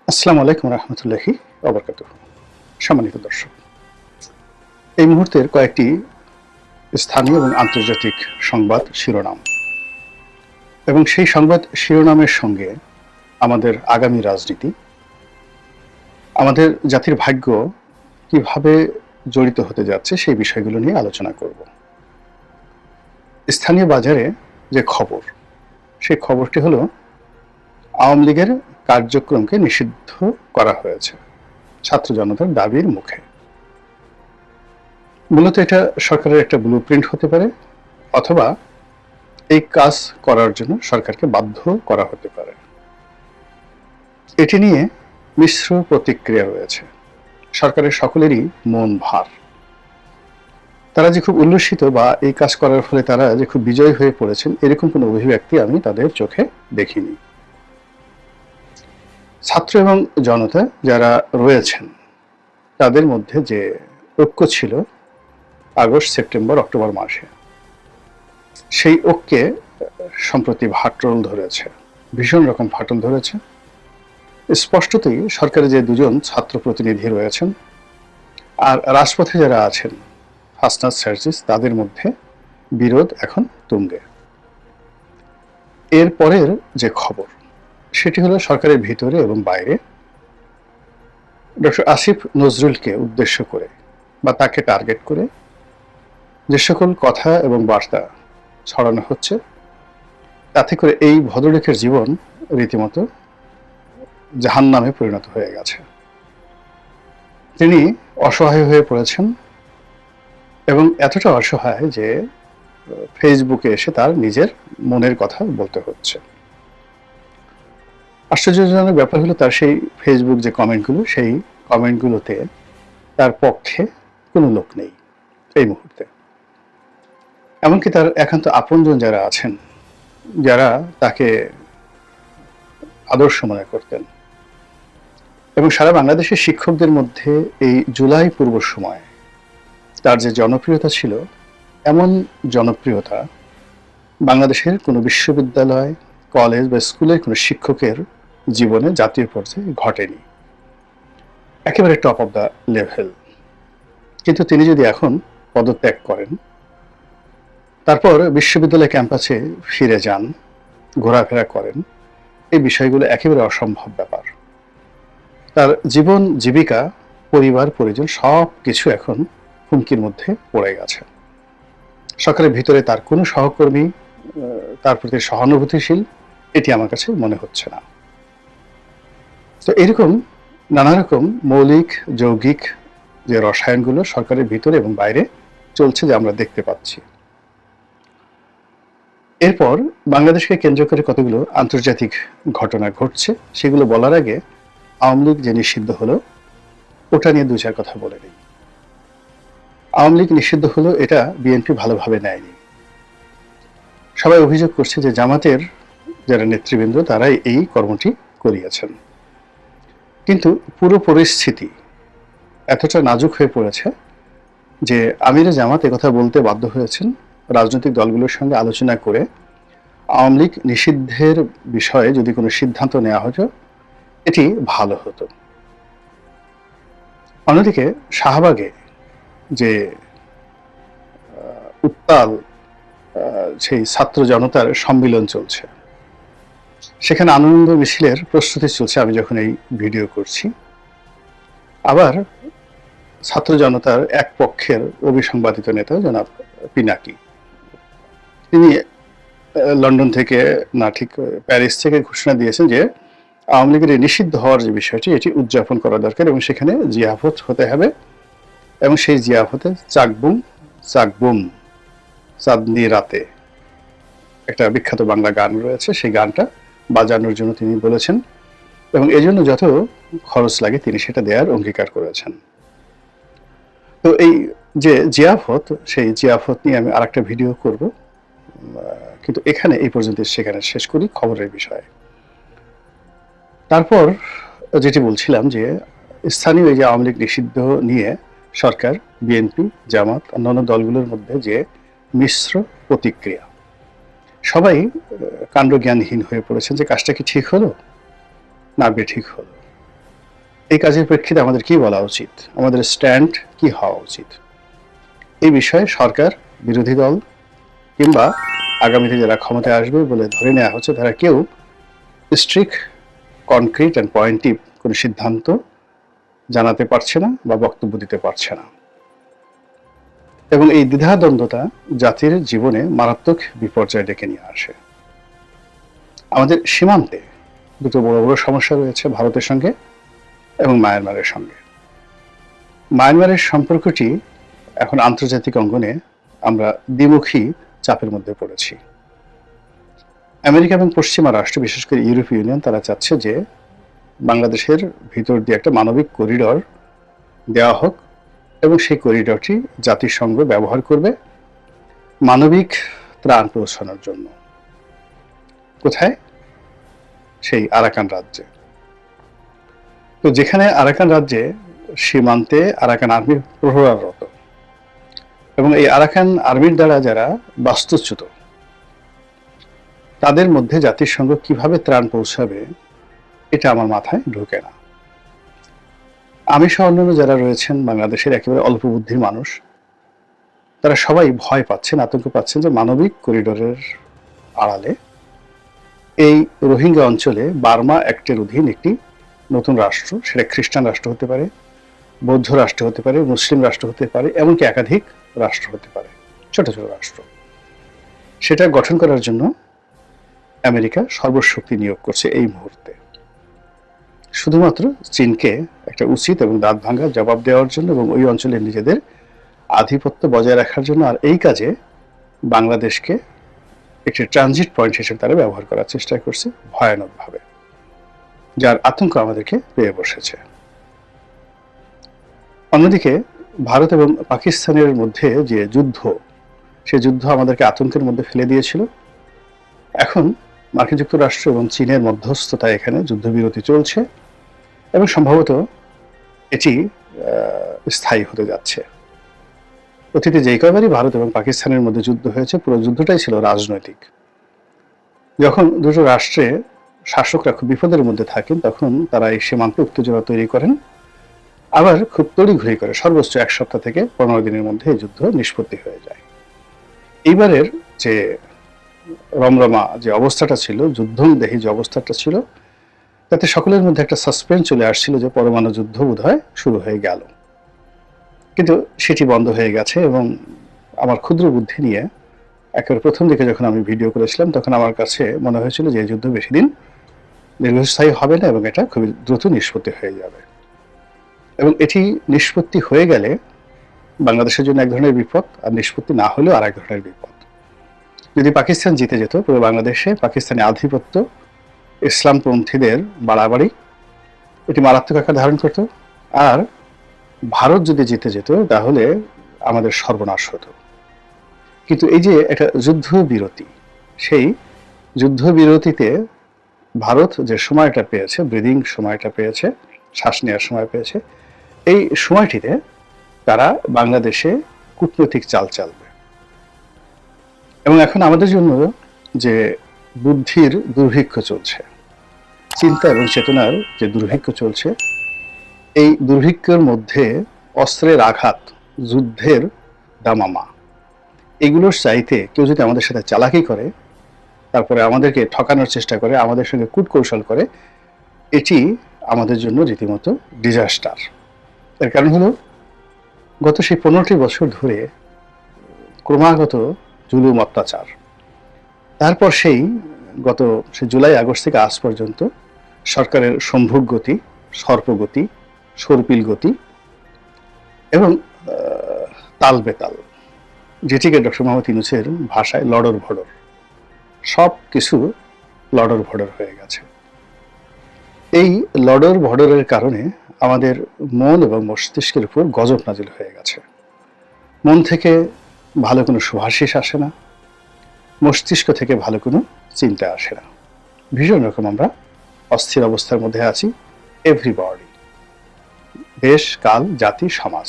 আসসালামু আলাইকুম রহমতুল্লাহি ওয়া বারাকাতুহু। সম্মানিত দর্শক, এই মুহূর্তের কয়েকটি স্থানীয় এবং আন্তর্জাতিক সংবাদ শিরোনাম এবং সেই সংবাদ শিরোনামের সঙ্গে আমাদের আগামী রাজনীতি, আমাদের জাতির ভাগ্য কিভাবে জড়িত হতে যাচ্ছে সেই বিষয়গুলো নিয়ে আলোচনা করব। স্থানীয় বাজারে যে খবর, সেই খবরটি হলো আওয়ামী লীগের কার্যক্রমকে নিষিদ্ধ করা হয়েছে ছাত্র জনতার দাবির মুখে। মূলত এটা সরকারের একটা ব্লুপ্রিন্ট হতে পারে, অথবা এই কাজ করার জন্য সরকারকে বাধ্য করা হতে পারে। এটি নিয়ে মিশ্র প্রতিক্রিয়া রয়েছে। সরকারের সকলেরই মন ভার। তারা যে খুব উল্লসিত বা এই কাজ করার ফলে তারা যে খুব বিজয়ী হয়ে পড়েছেন, এরকম কোনো অভিব্যক্তি আমি তাদের চোখে দেখিনি। ছাত্র এবং জনতা যারা রয়েছেন তাদের মধ্যে যে ঐক্য ছিল আগস্ট, সেপ্টেম্বর, অক্টোবর মাসে, সেই ঐক্যে সম্প্রতি ফাটল ধরেছে, ভীষণ রকম ফাটল ধরেছে। স্পষ্টতই সরকারে যে দুজন ছাত্র প্রতিনিধি রয়েছেন আর রাজপথে যারা আছেন হাসনাত সার্জিস, তাদের মধ্যে বিরোধ এখন তুঙ্গে। এর পরের যে খবর, সেটি হলো সরকারের ভিতরে এবং বাইরে ডক্টর আসিফ নজরুলকে উদ্দেশ্য করে বা তাকে টার্গেট করে যে সকল কথা এবং বার্তা ছড়ানো হচ্ছে, তাতে করে এই ভদ্রলোকের জীবন রীতিমতো জাহান্নামে পরিণত হয়ে গেছে। তিনি অসহায় হয়ে পড়েছেন এবং এতটা অসহায় যে ফেসবুকে এসে তার নিজের মনের কথা বলতে হচ্ছে। আশ্চর্যজনক ব্যাপার হলো, তার সেই ফেসবুক যে কমেন্টগুলো, সেই কমেন্টগুলোতে তার পক্ষে কোনো লোক নেই এই মুহূর্তে। এমনকি তার একান্ত আপনজন যারা আছেন, যারা তাকে আদর্শ মনে করতেন, এবং সারা বাংলাদেশের শিক্ষকদের মধ্যে এই জুলাই পূর্ব সময় তার যে জনপ্রিয়তা ছিল, এমন জনপ্রিয়তা বাংলাদেশের কোনো বিশ্ববিদ্যালয়, কলেজ বা স্কুলের কোনো শিক্ষকের জীবনে জাতীয় পর্যায়ে ঘটেনি। একেবারে টপ অফ দ্য লেভেল। কিন্তু তিনি যদি এখন পদত্যাগ করেন, তারপর বিশ্ববিদ্যালয় ক্যাম্পাসে ফিরে যান, ঘোরাফেরা করেন, এই বিষয়গুলো একেবারে অসম্ভব ব্যাপার। তার জীবন, জীবিকা, পরিবার, পরিজন সব কিছু এখন হুমকির মধ্যে পড়ে গেছে। সরকারের ভিতরে তার কোনো সহকর্মী তার প্রতি সহানুভূতিশীল, এটি আমার কাছে মনে হচ্ছে না। তো এরকম নানা রকম মৌলিক যৌগিক যে রসায়নগুলো সরকারের ভিতরে এবং বাইরে চলছে, যে আমরা দেখতে পাচ্ছি। এরপর বাংলাদেশকে কেন্দ্র করে কতগুলো আন্তর্জাতিক ঘটনা ঘটছে, সেগুলো বলার আগে আওয়ামী লীগ যে নিষিদ্ধ হলো, ওটা নিয়ে দু চার কথা বলে নিই। আওয়ামী লীগ নিষিদ্ধ হলো, এটা বিএনপি ভালোভাবে নেয়নি। সবাই অভিযোগ করছে যে জামাতের যারা নেতৃবৃন্দ তারাই এই কর্মটি করিয়েছেন। কিন্তু পুরো পরিস্থিতি এতটা নাজুক হয়ে পড়েছে যে আমিরে জামাত একথা বলতে বাধ্য হয়েছেন রাজনৈতিক দলগুলোর সঙ্গে আলোচনা করে আওয়ামী লীগ নিষিদ্ধের বিষয়ে যদি কোনো সিদ্ধান্ত নেওয়া হতো, এটি ভালো হতো। অন্যদিকে শাহবাগে যে উত্তাল সেই ছাত্র জনতার সম্মিলন চলছে, সেখানে আনন্দ মিছিলের প্রস্তুতি চলছে আমি যখন এই ভিডিও করছি। আবার ছাত্র জনতার এক পক্ষের অবিসংবাদিত নেতা জনাব পিনাকি, তিনি লন্ডন থেকে না ঠিক প্যারিস থেকে ঘোষণা দিয়েছেন যে আওয়ামী লীগের নিষিদ্ধ হওয়ার যে বিষয়টি, এটি উদযাপন করা দরকার এবং সেখানে জিয়াফত হতে হবে, এবং সেই জিয়াফতে চাকবুম চাকবুম চাঁদনি রাতে একটা বিখ্যাত বাংলা গান রয়েছে, সেই গানটা বাজানোর জন্য তিনি বলেছেন, এবং এজন্য যত খরচ লাগে তিনি সেটা দেওয়ার অঙ্গীকার করেছেন। তো এই যে জিয়াফত, সেই জিয়াফত নিয়ে আমি আরেকটা ভিডিও করব, কিন্তু এখানে এই পর্যন্ত সেখানে শেষ করি খবরের বিষয়ে। তারপর যেটি বলছিলাম যে স্থানীয় এই যে আওয়ামী লীগ নিষিদ্ধ নিয়ে সরকার, বিএনপি, জামাত, অন্যান্য দলগুলোর মধ্যে যে মিশ্র প্রতিক্রিয়া, সবাই কাণ্ডজ্ঞানহীন হয়ে পড়েছেন যে কাজটা কি ঠিক হলো না বেঠিক হলো। এই কাজের প্রেক্ষিতে আমাদের কি বলা উচিত, আমাদের স্ট্যান্ড কি হওয়া উচিত, এই বিষয়ে সরকার, বিরোধী দল কিংবা আগামীতে যারা ক্ষমতায় আসবে বলে ধরে নেওয়া হচ্ছে, তারা কেউ স্ট্রিক্ট, কনক্রিট অ্যান্ড পয়েন্টিভ কোনো সিদ্ধান্ত জানাতে পারছে না বা বক্তব্য দিতে পারছে না। এবং এই দ্বিধাদ্বন্দ্বতা জাতির জীবনে মারাত্মক বিপর্যয় ডেকে নিয়ে আসে। আমাদের সীমান্তে দুটো বড় বড় সমস্যা রয়েছে, ভারতের সঙ্গে এবং মায়ানমারের সঙ্গে। মায়ানমারের সম্পর্কটি এখন আন্তর্জাতিক অঙ্গনে আমরা দ্বিমুখী চাপের মধ্যে পড়েছি। আমেরিকা এবং পশ্চিমা রাষ্ট্র, বিশেষ করে ইউরোপীয় ইউনিয়ন, তারা চাচ্ছে যে বাংলাদেশের ভিতর দিয়ে একটা মানবিক করিডর দেওয়া হোক এবং সেই করিডরটি জাতিসংঘ ব্যবহার করবে মানবিক ত্রাণ পৌঁছানোর জন্য। কোথায়? সেই আরাকান রাজ্যে। তো যেখানে আরাকান রাজ্যে সীমান্তে আরাকান আর্মি প্রহরারত এবং এই আরাকান আর্মির দ্বারা যারা বাস্তুচ্যুত, তাদের মধ্যে জাতিসংঘ কিভাবে ত্রাণ পৌঁছাবে এটা আমার মাথায় ঢোকে না। আমি সহ অন্যান্য যারা রয়েছেন বাংলাদেশের একেবারে অল্প বুদ্ধির মানুষ, তারা সবাই ভয় পাচ্ছেন, আতঙ্ক পাচ্ছেন যে মানবিক করিডোরের আড়ালে এই রোহিঙ্গা অঞ্চলে বার্মা অ্যাক্টের অধীন একটি নতুন রাষ্ট্র, সেটা খ্রিস্টান রাষ্ট্র হতে পারে, বৌদ্ধ রাষ্ট্র হতে পারে, মুসলিম রাষ্ট্র হতে পারে, এমনকি একাধিক রাষ্ট্র হতে পারে, ছোট ছোট রাষ্ট্র, সেটা গঠন করার জন্য আমেরিকা সর্বশক্তি নিয়োগ করছে এই মুহূর্তে, শুধুমাত্র চীনকে একটা উচিত এবং দাঁত ভাঙা জবাব দেওয়ার জন্য এবং ওই অঞ্চলে নিজেদের আধিপত্য বজায় রাখার জন্য। আর এই কাজে বাংলাদেশকে একটি ট্রানজিট পয়েন্ট হিসেবে তারা ব্যবহার করার চেষ্টা করছে ভয়ানকভাবে, যার আতঙ্ক আমাদেরকে পেয়ে বসেছে। অন্যদিকে ভারত এবং পাকিস্তানের মধ্যে যে যুদ্ধ, সে যুদ্ধ আমাদেরকে আতঙ্কের মধ্যে ফেলে দিয়েছিল। এখন মার্কিন যুক্তরাষ্ট্র এবং চীনের মধ্যস্থতায় এখানে যুদ্ধবিরতি চলছে এবং সম্ভবত এটি স্থায়ী হতে যাচ্ছে। অতীতে যেই কয়বারই ভারত এবং পাকিস্তানের মধ্যে যুদ্ধ হয়েছে, পুরো যুদ্ধটাই ছিল রাজনৈতিক। যখন দুটো রাষ্ট্রে শাসকরা খুব বিপদের মধ্যে থাকেন, তখন তারা এই সীমান্তে উত্তেজনা তৈরি করেন, আবার খুব তড়িঘড়ি করে সর্বোচ্চ 1 সপ্তাহ থেকে 15 দিনের মধ্যে এই যুদ্ধ নিষ্পত্তি হয়ে যায়। এইবারের যে রমরমা যে অবস্থাটা ছিল, যুদ্ধদেহী যে অবস্থাটা ছিল, তাতে সকলের মধ্যে একটা সাসপেন্স চলে আসছিল যে পরমাণু যুদ্ধ বোধহয় শুরু হয়ে গেল। কিন্তু সেটি বন্ধ হয়ে গেছে এবং আমার ক্ষুদ্র বুদ্ধি নিয়ে একেবারে প্রথম দিকে যখন আমি ভিডিও করেছিলাম, তখন আমার কাছে মনে হয়েছিল যে এই যুদ্ধ বেশি দিন দীর্ঘস্থায়ী হবে না এবং এটা খুবই দ্রুত নিষ্পত্তি হয়ে যাবে। এবং এটি নিষ্পত্তি হয়ে গেলে বাংলাদেশের জন্য এক ধরনের বিপদ, আর নিষ্পত্তি না হলেও আর এক ধরনের বিপদ। যদি পাকিস্তান জিতে যেত, পুরো বাংলাদেশে পাকিস্তানি আধিপত্য, ইসলামপন্থীদের বাড়াবাড়ি, এটি মারাত্মক আকার ধারণ করত। আর ভারত যদি জিতে যেত, তাহলে আমাদের সর্বনাশ হতো। কিন্তু এই যে একটা যুদ্ধবিরতি, সেই যুদ্ধবিরতিতে ভারত যে সময়টা পেয়েছে, ব্রিদিং সময়টা পেয়েছে, শ্বাস নেওয়ার সময় পেয়েছে, এই সময়টিতে তারা বাংলাদেশে কূটনৈতিক চাল চালবে। এবং এখন আমাদের জন্য যে বুদ্ধির দুর্ভিক্ষ চলছে, চিন্তা এবং চেতনার যে দুর্ভিক্ষ চলছে, এই দুর্ভিক্ষের মধ্যে অস্ত্রের আঘাত, যুদ্ধের দামামা, এগুলোর চাইতে কেউ যদি আমাদের সাথে চালাকি করে, তারপরে আমাদেরকে ঠকানোর চেষ্টা করে, আমাদের সঙ্গে কূটকৌশল করে, এটি আমাদের জন্য রীতিমতো ডিজাস্টার। এর কারণ হলো গত সেই 15টি বছর ধরে ক্রমাগত জুলুম, অত্যাচার। তারপর সেই জুলাই আগস্ট থেকে আজ পর্যন্ত সরকারের সম্ভোগ গতি, সর্পগতি, সর্পিল গতি এবং তাল বেতাল, যেটিকে ডক্টর মোহাম্মদ ইউনূসের ভাষায় লড়র ভড়র, সব কিছু লড়র ভড়র হয়ে গেছে। এই লড়র ভড়রের কারণে আমাদের মন এবং মস্তিষ্কের উপর গজব নাজিল হয়ে গেছে। মন থেকে ভালো কোনো সুভাষিস আসে না, মস্তিষ্ক থেকে ভালো কোনো চিন্তা আসে না। ভীষণ রকম আমরা অস্থির অবস্থার মধ্যে আছি। এভরিবডি, দেশ, কাল, জাতি, সমাজ,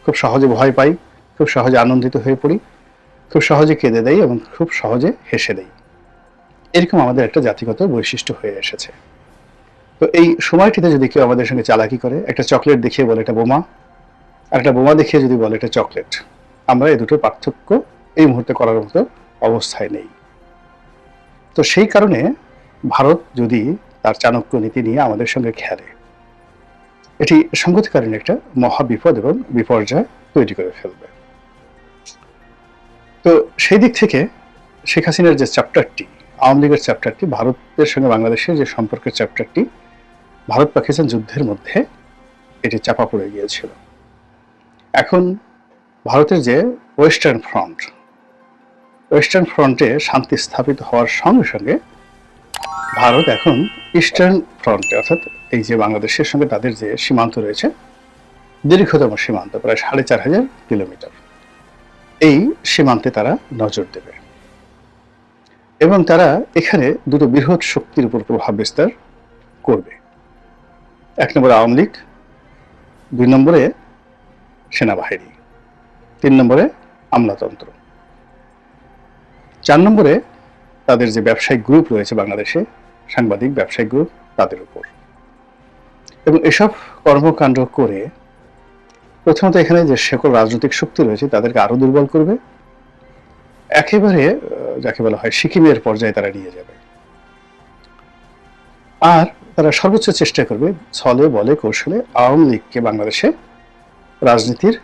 খুব সহজে ভয় পাই, খুব সহজে আনন্দিত হয়ে পড়ি, খুব সহজে কেঁদে দেই এবং খুব সহজে হেসে দেই। এরকম আমাদের একটা জাতিগত বৈশিষ্ট্য হয়ে এসেছে। তো এই সময়টিতে যদি কেউ আমাদের সঙ্গে চালাকি করে, একটা চকলেট দেখিয়ে বলে এটা বোমা, আর একটা বোমা দেখিয়ে যদি বলে এটা চকলেট, আমরা এই দুটোর পার্থক্য এই মুহূর্তে করার মতো অবস্থায় নেই। তো সেই কারণে ভারত যদি তার চাণক্য নীতি নিয়ে আমাদের সঙ্গে খেলে, এটি সংগতিকালীন একটা মহা বিপদ এবং বিপর্যয় তৈরি করে ফেলবে। তো সেই দিক থেকে শেখ হাসিনার যে চ্যাপ্টারটি, আওয়ামী লীগের চ্যাপ্টারটি, ভারতের সঙ্গে বাংলাদেশের যে সম্পর্কের চ্যাপ্টারটি, ভারত পাকিস্তান যুদ্ধের মধ্যে এটি চাপা পড়ে গিয়েছিল। এখন ভারতের যে ওয়েস্টার্ন ফ্রন্টে শান্তি স্থাপিত হওয়ার সঙ্গে সঙ্গে ভারত এখন ইস্টার্ন ফ্রন্টে, অর্থাৎ এই যে বাংলাদেশের সঙ্গে তাদের যে সীমান্ত রয়েছে, দীর্ঘতম সীমান্ত প্রায় 4500 কিলোমিটার, এই সীমান্তে তারা নজর দেবে এবং তারা এখানে দুটো বৃহৎ শক্তির উপর প্রভাব বিস্তার করবে। 1 নম্বরে আওয়ামী লীগ, 2 নম্বরে সেনাবাহিনী, 3 নম্বরে আমলাতন্ত্র, 4 নম্বরে তাদের যে ব্যবসায়িক গ্রুপ রয়েছে বাংলাদেশে, সাংবাদিক ব্যবসায়িক গ্রুপ, তাদের উপর। এবং এসব কর্মকাণ্ড করে প্রথমত এখানে যে সকল রাজনৈতিক শক্তি রয়েছে তাদেরকে আরো দুর্বল করবে, একেবারে যাকে বলা হয় সিকিমের পর্যায়ে তারা নিয়ে যাবে। আর তারা সর্বোচ্চ চেষ্টা করবে ছলে বলে কৌশলে আওয়ামী লীগকে বাংলাদেশে রাজনীতির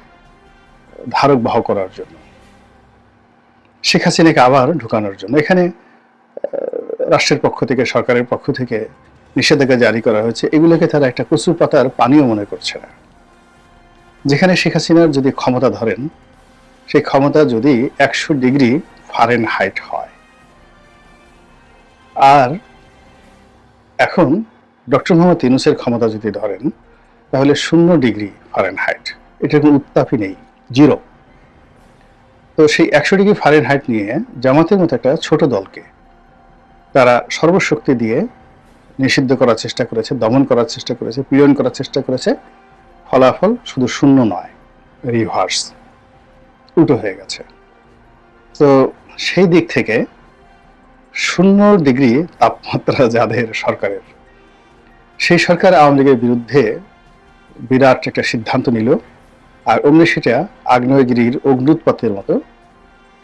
ধারক বাহক করার জন্য, শেখ হাসিনাকে আবার ঢুকানোর জন্য। এখানে রাষ্ট্রের পক্ষ থেকে, সরকারের পক্ষ থেকে নিষেধাজ্ঞা জারি করা হয়েছে, এগুলোকে তারা একটা কচুর পাতার পানীয় মনে করছে না। যেখানে শেখ হাসিনার যদি ক্ষমতা ধরেন, সেই ক্ষমতা যদি 100 ডিগ্রি ফারেনহাইট হয়, আর এখন ডক্টর মোহাম্মদ ইউনূসের ক্ষমতা যদি ধরেন তাহলে 0 ডিগ্রি ফারেনহাইট, এটার কোনো উত্তাপই নেই, জিরো। তো সেই 100 ডিগ্রি ফারেনহাইট নিয়ে জামাতের মতো একটা ছোট দলকে তারা সর্বশক্তি দিয়ে নিষিদ্ধ করার চেষ্টা করেছে, দমন করার চেষ্টা করেছে, পীড়ন করার চেষ্টা করেছে। ফলাফল শুধু 0 নয়, রিভার্স, উল্টো হয়ে গেছে। তো সেই দিক থেকে 0 ডিগ্রি তাপমাত্রা যাদের সরকারের, সেই সরকার আওয়ামী লীগের বিরুদ্ধে বিরাট একটা সিদ্ধান্ত নিল, আর অমনি সেটা আগ্নেয়গিরির অগ্নুৎপাতের মতো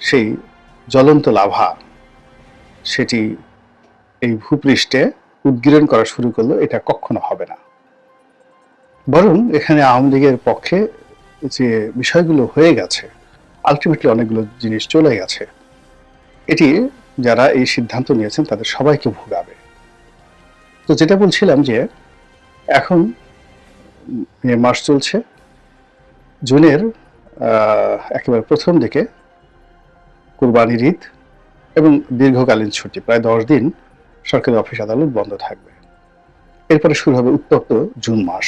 সেই জ্বলন্ত লাভা সেটি এই ভূপৃষ্ঠে উদ্গীরণ করা শুরু করলো। এটা কখনো হবে না। বরং এখানে আওয়ামী লীগের পক্ষে যে বিষয়গুলো হয়ে গেছে, আলটিমেটলি অনেকগুলো জিনিস চলে গেছে, এটি যারা এই সিদ্ধান্ত নিয়েছেন তাদের সবাইকে ভোগাবে। তো যেটা বলছিলাম যে এখন মে মাস চলছে, জুনের একেবারে প্রথম দিকে কুরবানির ঈদ এবং দীর্ঘকালীন ছুটি, প্রায় 10 দিন সরকারি অফিস আদালত বন্ধ থাকবে। এরপরে শুরু হবে উত্তপ্ত জুন মাস।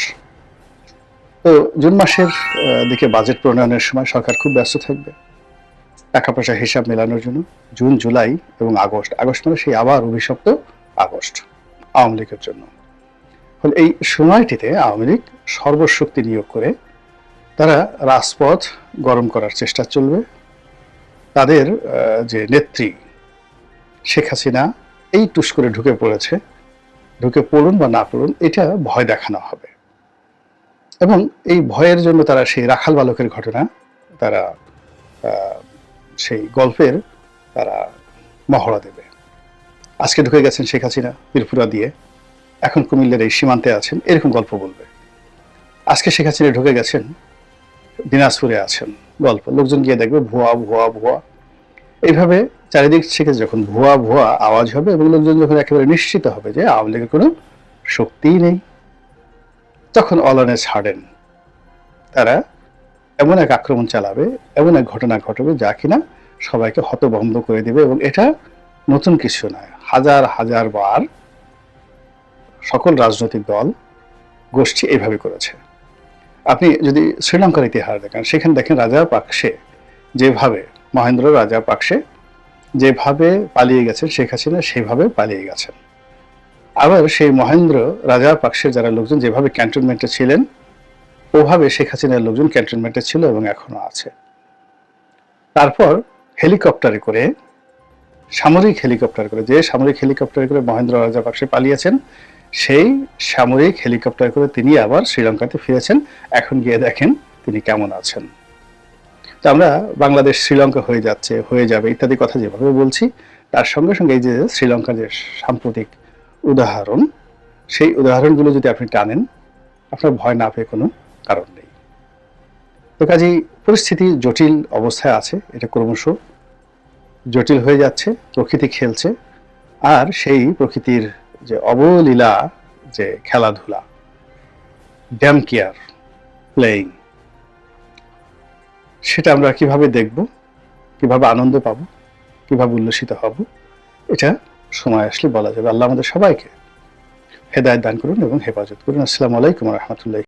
তো জুন মাসের দিকে বাজেট প্রণয়নের সময় সরকার খুব ব্যস্ত থাকবে টাকা পয়সা হিসাব মেলানোর জন্য। জুন, জুলাই এবং আগস্ট, মানে সেই আবার অভিশপ্ত আগস্ট আওয়ামী লীগের জন্য। ফলে এই সময়টিতে আওয়ামী লীগ সর্বশক্তি নিয়োগ করে তারা রাজপথ গরম করার চেষ্টা চলবে। তাদের যে নেত্রী শেখ হাসিনা এই টুস করে ঢুকে পড়েছে, ঢুকে পড়ুন বা না পড়ুন, এটা ভয় দেখানো হবে। এবং এই ভয়ের জন্য তারা সেই রাখাল বালকের ঘটনা, তারা সেই গল্পের তারা মহড়া দেবে। আজকে ঢুকে গেছেন শেখ হাসিনা ত্রিপুরা দিয়ে, এখন কুমিল্লার এই সীমান্তে আছেন, এরকম গল্প বলবে। আজকে শেখ হাসিনা ঢুকে গেছেন দিনাজপুরে আছেন, গল্প। লোকজন গিয়ে দেখবে ভুয়া ভুয়া ভুয়া, এইভাবে চারিদিক থেকে যখন ভুয়া ভুয়া আওয়াজ হবে এবং লোকজন যখন একেবারে নিশ্চিত হবে যে আওয়ামী লীগের কোনো শক্তিই নেই, তখন অলনে ছাড়েন তারা এমন এক আক্রমণ চালাবে, এমন এক ঘটনা ঘটবে যা কিনা সবাইকে হতভম্ব করে দিবে। এবং এটা নতুন কিছু নয়, হাজার হাজার বার সকল রাজনৈতিক দল গোষ্ঠী এইভাবে করেছে। আপনি যদি শ্রীলঙ্কার ইতিহাস দেখেন, সেখানে দেখেন রাজাপাকসে যেভাবে, মহেন্দ্র রাজাপাকসে যেভাবে পালিয়ে গেছেন শেখ হাসিনা, সেভাবে পালিয়ে গেছেন। আবার সেই মহেন্দ্র রাজাপাকসের যারা লোকজন যেভাবে ক্যান্টনমেন্টে ছিলেন, ওভাবে শেখ হাসিনার লোকজন ক্যান্টনমেন্টে ছিল এবং এখনো আছে। তারপর হেলিকপ্টারে করে, সামরিক হেলিকপ্টার করে, যে সামরিক হেলিকপ্টারে করে মহেন্দ্র রাজাপাকসে পালিয়েছেন, সেই সামরিক হেলিকপ্টার করে তিনি আবার শ্রীলঙ্কাতে ফিরেছেন। এখন গিয়ে দেখেন তিনি কেমন আছেন। তো আমরা বাংলাদেশ শ্রীলঙ্কা হয়ে যাচ্ছে, হয়ে যাবে ইত্যাদি কথা যেভাবে বলছি, তার সঙ্গে সঙ্গে এই যে শ্রীলঙ্কার যে সাম্প্রতিক উদাহরণ, সেই উদাহরণগুলো যদি আপনি টানেন, আপনার ভয় না পেয়ে কোনো কারণ নেই। তো কাজেই পরিস্থিতি জটিল অবস্থায় আছে, এটা ক্রমশ জটিল হয়ে যাচ্ছে, প্রকৃতি খেলছে, আর সেই প্রকৃতির যে অবলীলা যে খেলাধুলা, ড্যাম কেয়ার প্লেইং, সেটা আমরা কিভাবে দেখব, কিভাবে আনন্দ পাবো, কিভাবে উল্লসিত হব, এটা সময় আসলে বলা যাবে। আল্লাহ আমাদের সবাইকে হেদায়েত দান করুন এবং হেফাজত করুন। আসসালামু আলাইকুম ওয়া রাহমাতুল্লাহি।